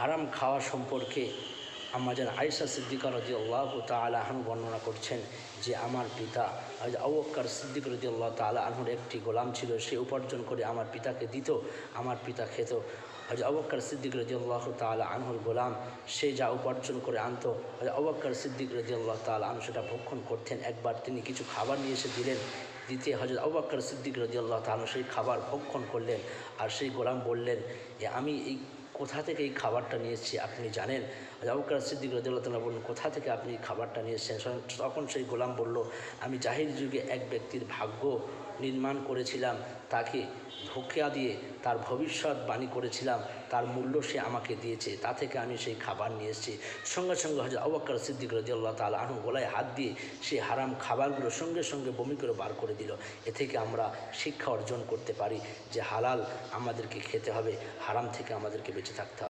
হারাম খাওয়া সম্পর্কে আম্মাজান আয়েশা সিদ্দিকা রাদিয়াল্লাহু তাআলা আনহা বর্ণনা করছেন যে আমার পিতা আবু বকর সিদ্দিক রাদিয়াল্লাহু তাআলা আনহুর একটি গোলাম ছিল, সে উপার্জন করে আমার পিতাকে দিত, আমার পিতা খেত। আবু বকর সিদ্দিক রাদিয়াল্লাহু তাআলা আনহুর গোলাম সে যা উপার্জন করে আনতো, আবু বকর সিদ্দিক রাদিয়াল্লাহু তাআলা আনহু সেটা ভক্ষণ করতেন। একবার তিনি কিছু খাবার নিয়ে এসে দিলেন, দিতে হযরত আবু বকর সিদ্দিক রাদিয়াল্লাহু তাআলা সেই খাবার ভক্ষণ করলেন। আর সেই গোলাম বললেন যে আমি এই কোথা থেকে এই খাবারটা নিয়ে এসেছি আপনি জানেন? আবু বকর সিদ্দিক রাদিয়াল্লাহু তাআলা বললেন, কোথা থেকে আপনি এই খাবারটা নিয়ে এসেছেন? তখন সেই গোলাম বলল, আমি জাহিলি যুগে এক ব্যক্তির ভাগ্য নির্মাণ করেছিলাম, তাকে ধোঁকা দিয়ে তার ভবিষ্যৎবাণী করেছিলাম, তার মূল্য সে আমাকে দিয়েছে, তা থেকে আমি সেই খাবার নিয়ে এসেছি। সঙ্গে সঙ্গে হযরত আবু বকর সিদ্দিক রাদিয়াল্লাহু তাআলা আনহু গলায় হাত দিয়ে সেই হারাম খাবারগুলো সঙ্গে সঙ্গে বমি করে বার করে দিল। এ থেকে আমরা শিক্ষা অর্জন করতে পারি যে হালাল আমাদেরকে খেতে হবে, হারাম থেকে আমাদেরকে বেঁচে থাকতে হবে।